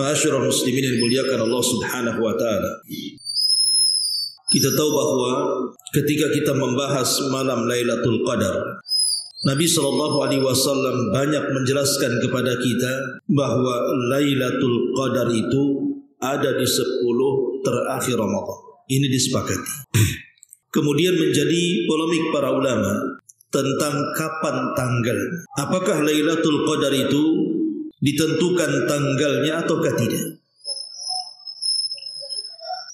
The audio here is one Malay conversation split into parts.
Ma'asyiral muslimin yang dimuliakan Allah Subhanahu wa taala. Kita tahu bahwa ketika kita membahas malam Lailatul Qadar, Nabi SAW banyak menjelaskan kepada kita bahwa Lailatul Qadar itu ada di 10 terakhir Ramadan. Ini disepakati. Kemudian menjadi polemik para ulama tentang kapan tanggal. Apakah Lailatul Qadar itu ditentukan tanggalnya ataukah tidak?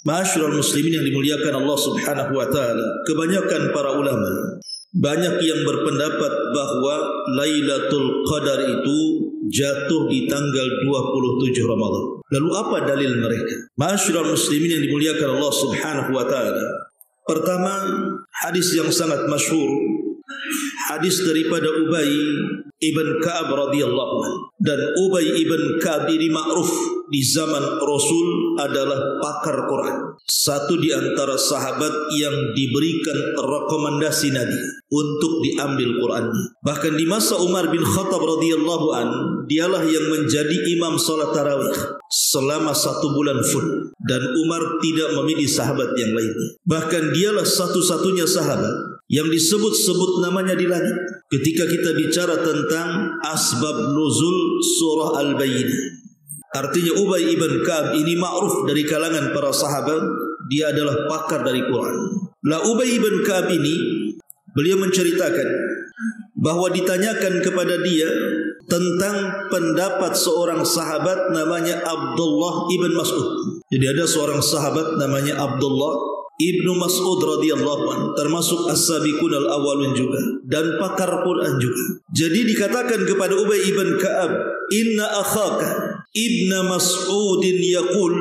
Ma'asyiral muslimin yang dimuliakan Allah Subhanahu wa taala, kebanyakan para ulama banyak yang berpendapat bahwa Lailatul Qadar itu jatuh di tanggal 27 Ramadan. Lalu apa dalil mereka? Ma'asyiral muslimin yang dimuliakan Allah Subhanahu wa taala. Pertama, hadis yang sangat masyhur, hadis daripada Ubay ibn Ka'ab radhiyallahu anhu. Dan Ubay ibn Ka'ab ini ma'ruf di zaman Rasul adalah pakar Quran. Satu di antara sahabat yang diberikan rekomendasi Nabi untuk diambil Qurannya. Bahkan di masa Umar bin Khattab radhiyallahu anhu, dialah yang menjadi imam salat tarawih selama 1 bulan full. Dan Umar tidak memilih sahabat yang lainnya. Bahkan dialah satu-satunya sahabat yang disebut-sebut namanya di langit ketika kita bicara tentang asbab nuzul surah Al-Bayyinah. Artinya Ubay ibn Ka'ab ini ma'ruf dari kalangan para sahabat, dia adalah pakar dari Quran. Lah Ubay ibn Ka'ab ini, beliau menceritakan bahwa ditanyakan kepada dia tentang pendapat seorang sahabat namanya Abdullah ibn Mas'ud. Jadi ada seorang sahabat namanya Abdullah Ibnu Mas'ud radhiyallahu anhu, termasuk as-sabiqun al-awwalun juga dan pakar Quran juga. Jadi dikatakan kepada Ubay ibn Ka'ab, "Inna akhaka Ibnu Mas'udin yaqul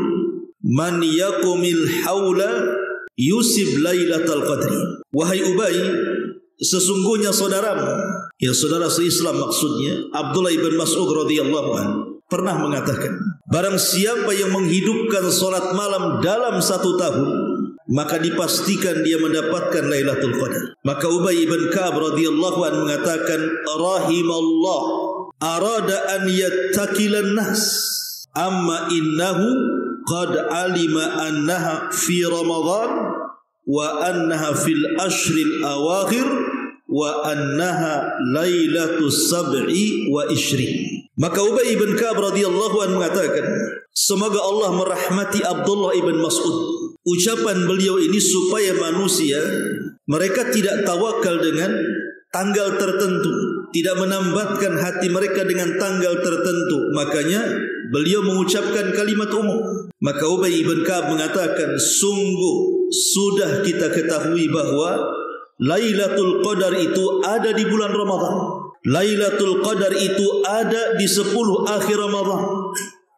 man yaqumil haula yusib lailatal qadri." Wahai Ubay, sesungguhnya saudaramu, ya saudara se-Islam maksudnya, Abdullah ibn Mas'ud radhiyallahu anhu pernah mengatakan, barang siapa yang menghidupkan salat malam dalam 1 tahun, maka dipastikan dia mendapatkan Lailatul Qadar. Maka Ubay ibn Ka'ab radhiyallahu anhu mengatakan, rahimallah arada an yattaqilan nas amma innahu qad alima annaha fi Ramadan wa annaha fil ashril awakhir wa annaha lailatus sab'i wa ishrin. Maka Ubay ibn Ka'ab radhiyallahu anhu mengatakan, semoga Allah merahmati Abdullah ibn Mas'ud. Ucapan beliau ini supaya manusia mereka tidak tawakal dengan tanggal tertentu, tidak menambatkan hati mereka dengan tanggal tertentu. Makanya beliau mengucapkan kalimat umum. Maka Ubay ibn Ka'ab mengatakan, sungguh sudah kita ketahui bahwa Lailatul Qadar itu ada di bulan Ramadan. Lailatul Qadar itu ada di 10 akhir Ramadan.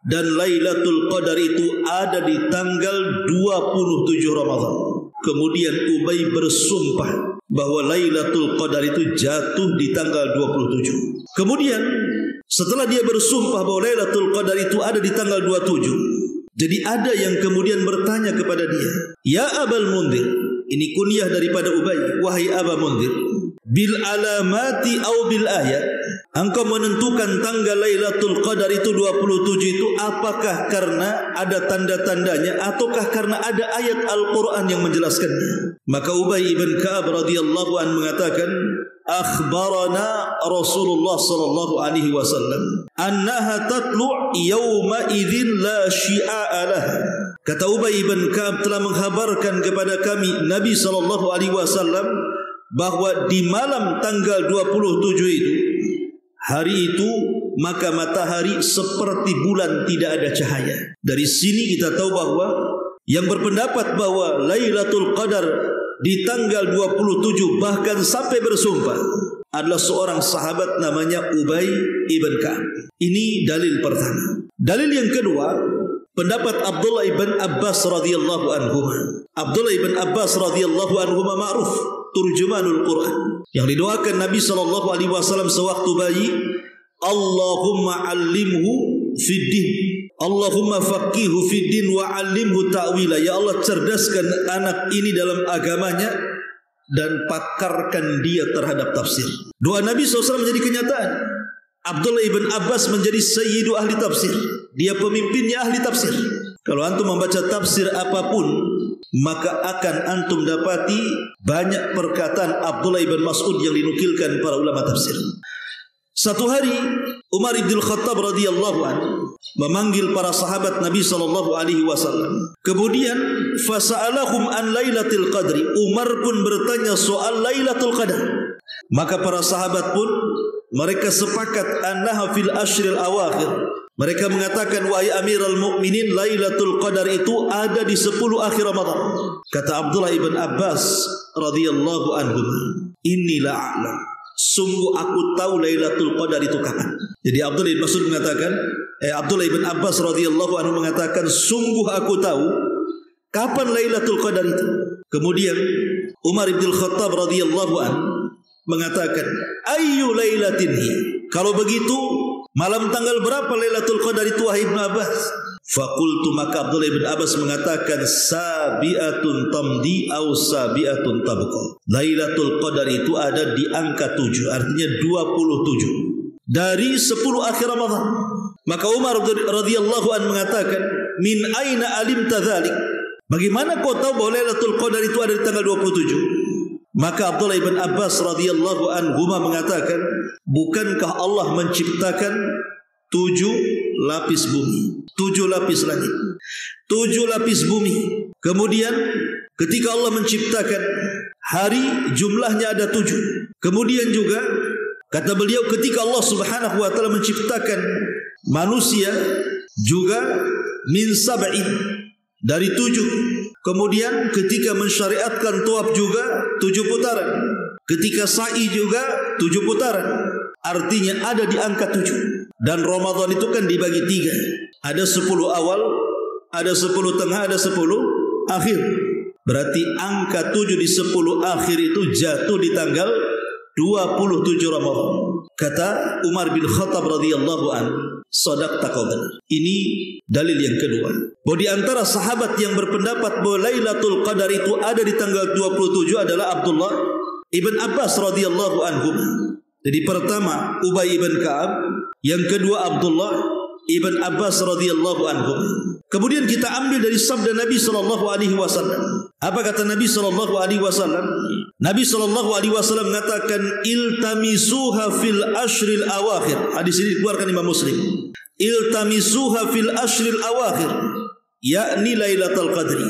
Dan Lailatul Qadar itu ada di tanggal 27 Ramadan. Kemudian Ubay bersumpah bahwa Lailatul Qadar itu jatuh di tanggal 27. Kemudian setelah dia bersumpah bahwa Lailatul Qadar itu ada di tanggal 27, jadi ada yang kemudian bertanya kepada dia, "Ya Abal Mundhir," ini kunyah daripada Ubay, "Wahai Aba Mundhir, bil alamati au bil ayat, engkau menentukan tanggal Lailatul Qadar itu 27 itu apakah karena ada tanda-tandanya ataukah karena ada ayat Al-Quran yang menjelaskannya?" Maka Ubay ibn Ka'ab radhiyallahu anhu mengatakan, "Akhbarana Rasulullah sallallahu alaihi wasallam annaha tatlu' yawma idzin la syi'a laha." Kata Ubay ibn Ka'ab telah mengkhabarkan kepada kami Nabi sallallahu alaihi wasallam bahwa di malam tanggal 27 itu, hari itu maka matahari seperti bulan tidak ada cahaya. Dari sini kita tahu bahwa yang berpendapat bahwa Lailatul Qadar di tanggal 27 bahkan sampai bersumpah adalah seorang sahabat namanya Ubay ibn Ka'ab. Ini dalil pertama. Dalil yang kedua, pendapat Abdullah ibn Abbas radhiyallahu anhu. Abdullah ibn Abbas radhiyallahu anhu ma'ruf turjumanul Quran, yang didoakan Nabi sallallahu alaihi wasallam sewaktu bayi, Allahumma 'allimhu fid din, Allahumma faqihu fid din wa 'allimhu ta'wila. Ya Allah, cerdaskan anak ini dalam agamanya dan pakarkan dia terhadap tafsir. Doa Nabi SAW menjadi kenyataan. Abdullah ibn Abbas menjadi sayyidu ahli tafsir. Dia pemimpinnya ahli tafsir. Kalau antum membaca tafsir apapun, maka akan antum dapati banyak perkataan Abdullah ibn Mas'ud yang dinukilkan para ulama tafsir. Satu hari Umar bin Khattab radhiyallahu anhu memanggil para sahabat Nabi sallallahu alaihi wasallam. Kemudian fasa'alahum an Lailatul Qadri. Umar pun bertanya soal Lailatul Qadar. Maka para sahabat pun mereka sepakat annaha fil ashril awakhir. Mereka mengatakan, wahai Amirul Mukminin, Lailatul Qadar itu ada di 10 akhir Ramadan. Kata Abdullah ibn Abbas radhiyallahu anhu, inilah a'lam. Sungguh aku tahu Lailatul Qadar itu kapan. Jadi Abdullah ibn Mas'ud mengatakan, Abdullah ibn Abbas radhiyallahu anhu mengatakan, sungguh aku tahu kapan Lailatul Qadar itu. Kemudian Umar bin Khattab radhiyallahu anhu mengatakan, ayyu lailatin hi? Kalau begitu, malam tanggal berapa Lailatul Qadar itu wahai Ibn Abbas? Faqultu, maka Abdullah ibn Abbas mengatakan, sabiatun tamdi au sabiatun tabqa. Lailatul Qadar itu ada di angka 7, artinya 27 dari 10 akhir Ramadan. Maka Umar radhiyallahu anhu mengatakan, min aina alimta dzalik? Bagaimana kau tahu bahwa Lailatul Qadar itu ada di tanggal 27? Maka Abdullah ibn Abbas radhiyallahu anhu mengatakan, bukankah Allah menciptakan 7 lapis bumi, 7 lapis langit, 7 lapis bumi. Kemudian ketika Allah menciptakan hari, jumlahnya ada 7. Kemudian juga kata beliau, ketika Allah subhanahu wa ta'ala menciptakan manusia juga min sab'in, dari 7. Kemudian ketika mensyariatkan tawaf juga 7 putaran. Ketika sa'i juga 7 putaran. Artinya ada di angka 7. Dan Ramadan itu kan dibagi 3. Ada 10 awal, ada 10 tengah, ada 10 akhir. Berarti angka 7 di 10 akhir itu jatuh di tanggal 27 Ramadan. Kata Umar bin Khattab radhiyallahu anhu, shadaqta kau benar. Ini dalil yang kedua. Bahwa di antara sahabat yang berpendapat bahwa Lailatul Qadar itu ada di tanggal 27 adalah Abdullah ibn Abbas radhiyallahu anhu. Jadi pertama Ubay ibn Ka'ab, yang kedua Abdullah ibn Abbas radhiyallahu anhu. Kemudian kita ambil dari sabda Nabi sallallahu alaihi wasallam. Apa kata Nabi sallallahu alaihi wasallam? Nabi sallallahu alaihi wasallam mengatakan, iltamisuha fil ashril awakhir. Hadis ini dikeluarkan Imam Muslim. Iltamisuha fil ashril awakhir, yakni Lailatul Qadri.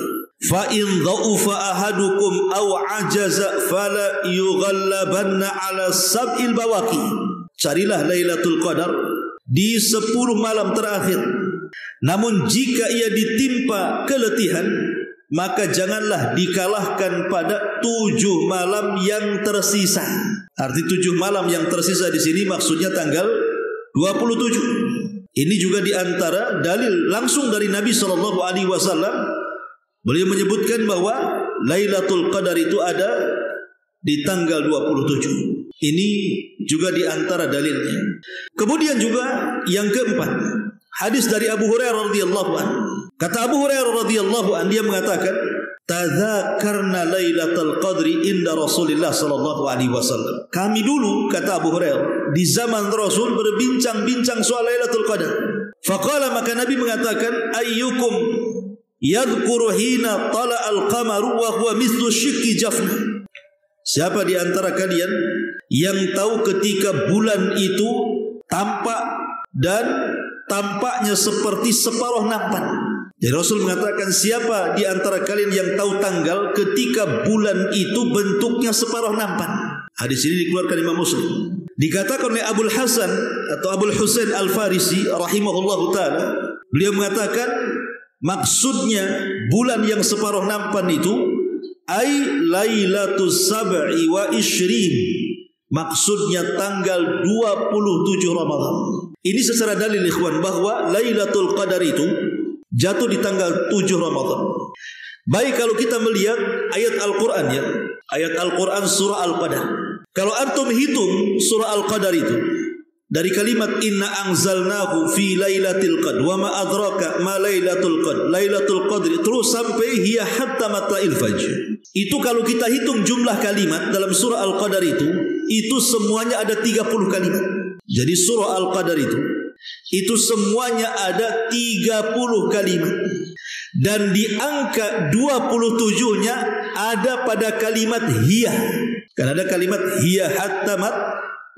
Fa in dha'ufa ahadukum aw ajaza fala yughallabanna ala sab'il bawaqi. Carilah Lailatul Qadar di 10 malam terakhir. Namun jika ia ditimpa keletihan, maka janganlah dikalahkan pada 7 malam yang tersisa. Arti 7 malam yang tersisa di sini maksudnya tanggal 27. Ini juga diantara dalil langsung dari Nabi SAW. Beliau menyebutkan bahwa Lailatul Qadar itu ada di tanggal 27. Ini juga diantara dalilnya. Kemudian juga yang keempat, hadis dari Abu Hurairah radhiyallahu anhu. Kata Abu Hurairah radhiyallahu anhu, dia mengatakan, tadzakarna Lailatul Qadri inda Rasulillah sallallahu alaihi wasallam. Kami dulu, kata Abu Hurairah, di zaman Rasul berbincang-bincang soal Lailatul Qadar. Faqala, maka Nabi mengatakan, ayyukum yadhkuru hina tala'al qamaru wa huwa mithlu syikki jafna. Siapa di antara kalian yang tahu ketika bulan itu tampak dan tampaknya seperti separuh nampan? Jadi Rasul mengatakan, siapa di antara kalian yang tahu tanggal ketika bulan itu bentuknya separuh nampan? Hadis ini dikeluarkan Imam Muslim. Dikatakan oleh Abul Hasan atau Abul Husain Al-Farisi rahimahullahu ta'ala, beliau mengatakan maksudnya bulan yang separuh nampan itu ay Lailatul Sab'i wa Ishrin, maksudnya tanggal 27 Ramadan. Ini secara dalil ikhwan bahwa Lailatul Qadar itu jatuh di tanggal 7 Ramadan. Baik kalau kita melihat ayat Al-Quran, ya, ayat Al-Quran surah Al-Qadar. Kalau antum hitung surah Al-Qadar itu dari kalimat inna anzalnahu fi lailatul qadr wa ma adraka ma lailatul qadr, lailatul qadr, terus sampai hiya hatta matla'il fajr. Itu kalau kita hitung jumlah kalimat dalam surah Al-Qadar itu semuanya ada 30 kalimat. Jadi surah Al-Qadar itu semuanya ada 30 kalimat. Dan di angka 27-nya ada pada kalimat hiya. Kan ada kalimat hiya hatta mat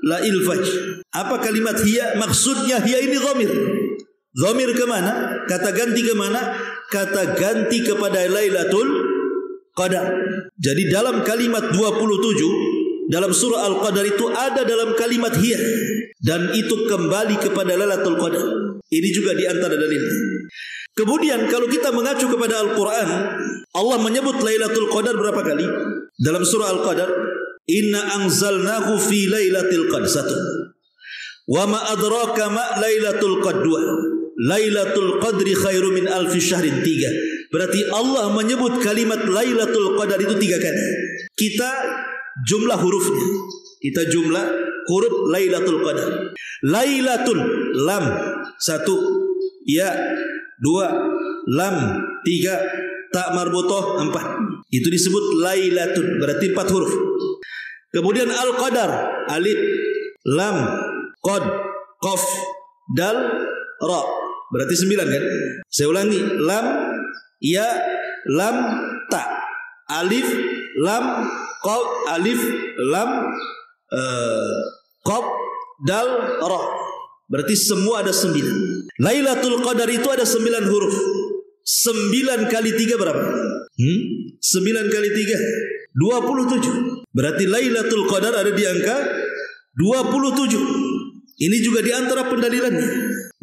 la ilfaj. Apa kalimat hiya? Maksudnya hiya ini dhamir. Dhamir kemana? Kata ganti kemana? Kata ganti kepada Lailatul Qadar. Jadi dalam kalimat 27 dalam surah Al-Qadar itu ada dalam kalimat hiya, dan itu kembali kepada Lailatul Qadar. Ini juga di antara dalil. Kemudian kalau kita mengacu kepada Al-Quran, Allah menyebut Lailatul Qadar berapa kali? Dalam surah Al-Qadar, inna anzalnahu fi Lailatul Qadar 1. Wa ma adraka ma Lailatul Qadar 2. Lailatul Qadri khairu min alfi syahrin 3. Berarti Allah menyebut kalimat Lailatul Qadar itu 3 kali. Kita jumlah hurufnya. Kita jumlah huruf Lailatul Qadar. Lailatul lam 1, ya 2, lam 3, tak marbutoh 4. Itu disebut Lailatul, berarti 4 huruf. Kemudian Al-Qadar, alif, lam, qad, qaf, dal, ra. Berarti 9 kan? Saya ulangi, lam, ya, lam, ta, alif, lam, qaf, alif, lam, qaf, dal, ra. Berarti semua ada 9. Lailatul Qadar itu ada 9 huruf. 9 kali 3 berapa? 9 kali 3 27. Berarti Lailatul Qadar ada di angka 27. Ini juga di antara pendalilannya.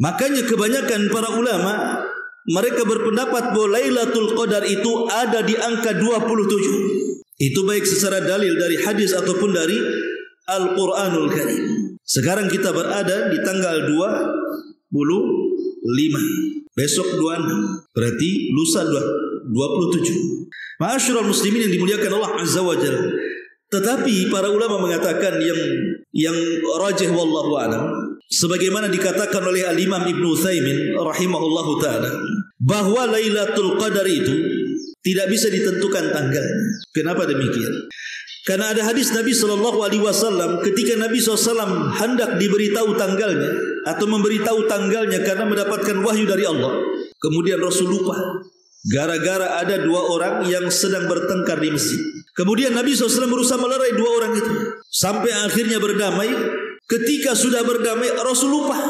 Makanya kebanyakan para ulama mereka berpendapat bahwa Lailatul Qadar itu ada di angka 27. Itu baik secara dalil dari hadis ataupun dari Al-Quranul Karim. Sekarang kita berada di tanggal 25. Besok 26. Berarti lusa 27. Ma'asyiral muslimin yang dimuliakan Allah Azza wa Jalla. Tetapi para ulama mengatakan yang rajih wallahu a'lam, sebagaimana dikatakan oleh Al-Imam Ibn Utsaimin rahimahullahu taala, bahwa Lailatul Qadar itu tidak bisa ditentukan tanggalnya. Kenapa demikian? Karena ada hadis Nabi SAW ketika Nabi SAW hendak diberitahu tanggalnya atau memberitahu tanggalnya karena mendapatkan wahyu dari Allah, kemudian Rasul lupa gara-gara ada 2 orang yang sedang bertengkar di masjid. Kemudian Nabi SAW berusaha melerai 2 orang itu sampai akhirnya berdamai. Ketika sudah berdamai, Rasul lupa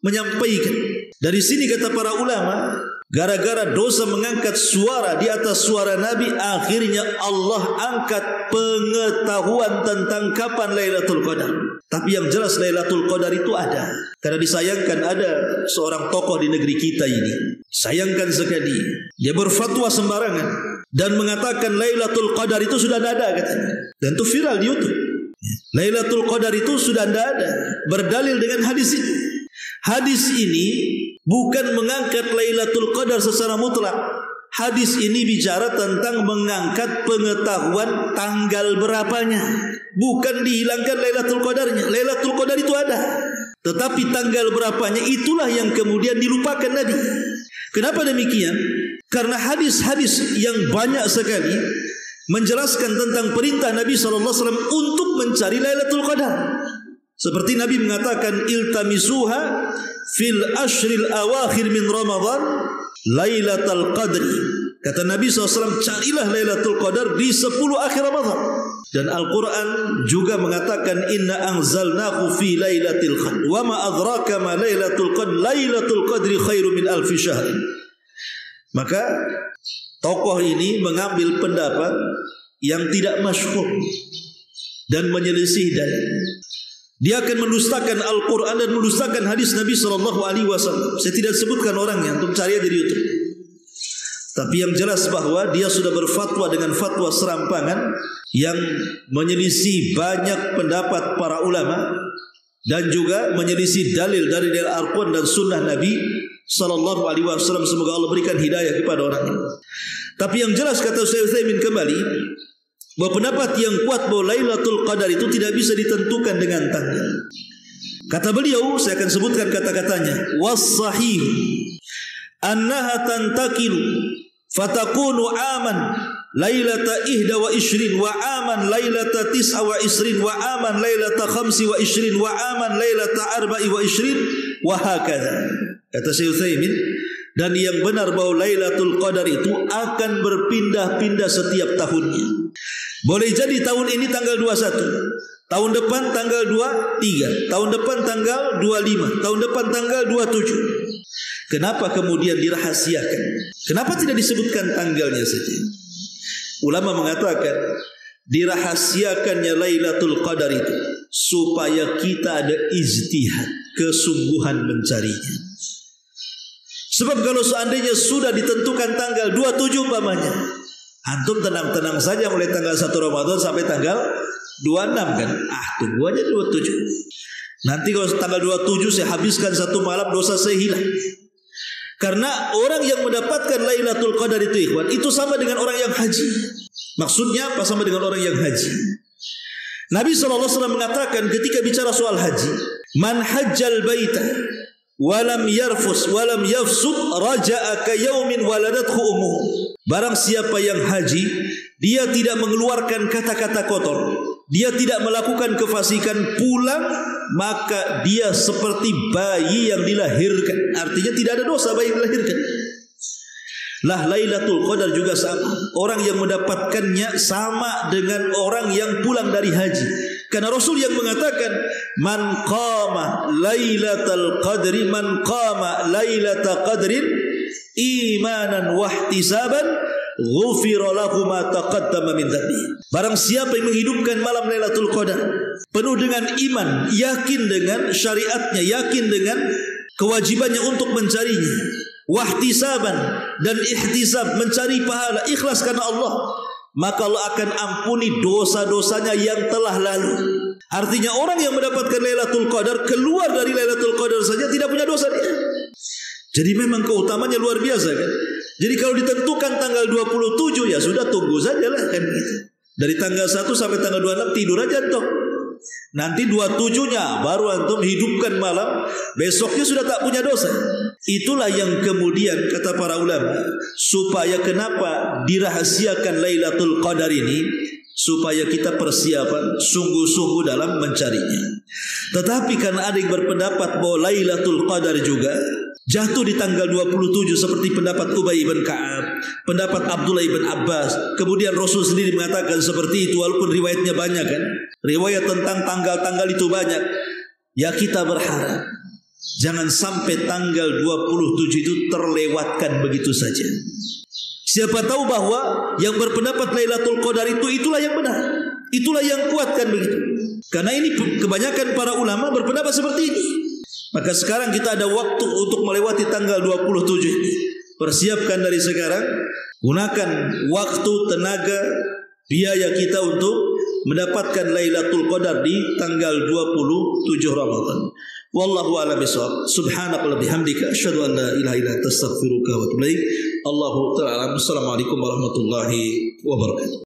menyampaikan. Dari sini kata para ulama, gara-gara dosa mengangkat suara di atas suara Nabi, akhirnya Allah angkat pengetahuan tentang kapan Lailatul Qadar. Tapi yang jelas Lailatul Qadar itu ada. Karena disayangkan ada seorang tokoh di negeri kita ini, sayangkan sekali, dia berfatwa sembarangan dan mengatakan Lailatul Qadar itu sudah ada katanya. Dan itu viral di YouTube. Lailatul Qadar itu sudah ada, berdalil dengan hadis ini. Hadis ini bukan mengangkat Lailatul Qadar secara mutlak. Hadis ini bicara tentang mengangkat pengetahuan tanggal berapanya, bukan dihilangkan Lailatul Qadarnya. Lailatul Qadar itu ada, tetapi tanggal berapanya itulah yang kemudian dilupakan Nabi. Kenapa demikian? Karena hadis-hadis yang banyak sekali menjelaskan tentang perintah Nabi SAW untuk mencari Lailatul Qadar. Seperti Nabi mengatakan, iltamisuha fil ashril awakhir min Ramadan Lailatul Qadri. Kata Nabi SAW, carilah Lailatul Qadar di 10 akhir Ramadan. Dan Al-Quran juga mengatakan, inna anzalnahu fi Lailatul Qadr wa ma adraka ma Lailatul Qadr Lailatul Qadri khairu min alfi syahr. Maka tokoh ini mengambil pendapat yang tidak masyhur dan menyelisih dalil. Dia akan mendustakan Al-Quran dan mendustakan hadis Nabi SAW. Saya tidak sebutkan orangnya, untuk cari aja di YouTube. Tapi yang jelas bahwa dia sudah berfatwa dengan fatwa serampangan yang menyelisih banyak pendapat para ulama dan juga menyelisih dalil dari Al-Quran dan Sunnah Nabi SAW. Semoga Allah berikan hidayah kepada orang ini. Tapi yang jelas kata Syekh Utsaimin kembali, bahwa pendapat yang kuat bahwa Lailatul Qadar itu tidak bisa ditentukan dengan tanggal. Kata beliau, saya akan sebutkan kata-katanya, was-sahih annaha tantakilu fatakunu aman lailata 21 wa aman lailata 29 wa aman lailata 25 wa aman lailata 24 wa hakadha. Kata Syekh Utsaimin, dan yang benar bahwa Lailatul Qadar itu akan berpindah-pindah setiap tahunnya. Boleh jadi tahun ini tanggal 21, tahun depan tanggal 23, tahun depan tanggal 25, tahun depan tanggal 27. Kenapa kemudian dirahasiakan? Kenapa tidak disebutkan tanggalnya saja? Ulama mengatakan dirahasiakannya Lailatul Qadar itu supaya kita ada ijtihad, kesungguhan mencarinya. Sebab kalau seandainya sudah ditentukan tanggal 27 umpamanya, antum tenang-tenang saja mulai tanggal 1 Ramadan sampai tanggal 26 kan. Tunggu aja 27. Nanti kalau tanggal 27 saya habiskan satu malam, dosa saya hilang. Karena orang yang mendapatkan Lailatul Qadar itu ikhwan, itu sama dengan orang yang haji. Maksudnya apa sama dengan orang yang haji? Nabi SAW mengatakan ketika bicara soal haji, man hajjal baita walam yarfus walam yafsuk raja'a ka yaumin waladathu ummuh. Barang siapa yang haji, dia tidak mengeluarkan kata-kata kotor, dia tidak melakukan kefasikan, pulang maka dia seperti bayi yang dilahirkan. Artinya tidak ada dosa bayi yang dilahirkan. Lah Lailatul Qadar juga sama. Orang yang mendapatkannya sama dengan orang yang pulang dari haji. Karena Rasul yang mengatakan man qama lailatal qadri man qama lailatal qadrin imanan wa ihtisaban ghufira lahu ma taqaddama min dhanbi. Barang siapa yang menghidupkan malam Lailatul Qadar penuh dengan iman, yakin dengan syariatnya, yakin dengan kewajibannya untuk mencarinya, wahtisaban dan ihtisab, mencari pahala, ikhlas karena Allah, maka Allah akan ampuni dosa-dosanya yang telah lalu. Artinya orang yang mendapatkan Lailatul Qadar, keluar dari Lailatul Qadar saja tidak punya dosa dia. Jadi memang keutamanya luar biasa kan. Jadi kalau ditentukan tanggal 27 ya sudah, tunggu sajalah kan gitu. Dari tanggal 1 sampai tanggal 26 tidur aja toh. Nanti 27-nya baru antum hidupkan malam, besoknya sudah tak punya dosa. Itulah yang kemudian kata para ulama, supaya kenapa dirahasiakan Lailatul Qadar ini, supaya kita persiapan sungguh-sungguh dalam mencarinya. Tetapi karena ada yang berpendapat bahwa Lailatul Qadar juga jatuh di tanggal 27 seperti pendapat Ubay bin Ka'ab, pendapat Abdullah bin Abbas. Kemudian Rasul sendiri mengatakan seperti itu, walaupun riwayatnya banyak kan. Riwayat tentang tanggal-tanggal itu banyak. Ya kita berharap jangan sampai tanggal 27 itu terlewatkan begitu saja. Siapa tahu bahwa yang berpendapat Lailatul Qadar itu itulah yang benar, itulah yang kuat kan begitu. Karena ini kebanyakan para ulama berpendapat seperti ini. Maka sekarang kita ada waktu untuk melewati tanggal 27 ini. Persiapkan dari sekarang, gunakan waktu, tenaga, biaya kita untuk mendapatkan Lailatul Qadar di tanggal 27 Ramadan. Wallahu a'lam bishawab. Subhanakallahumma bihamdika asyhadu an la ilaha illa anta astaghfiruka wa atubu ilaik. Allahu ta'ala. Assalamualaikum warahmatullahi wabarakatuh.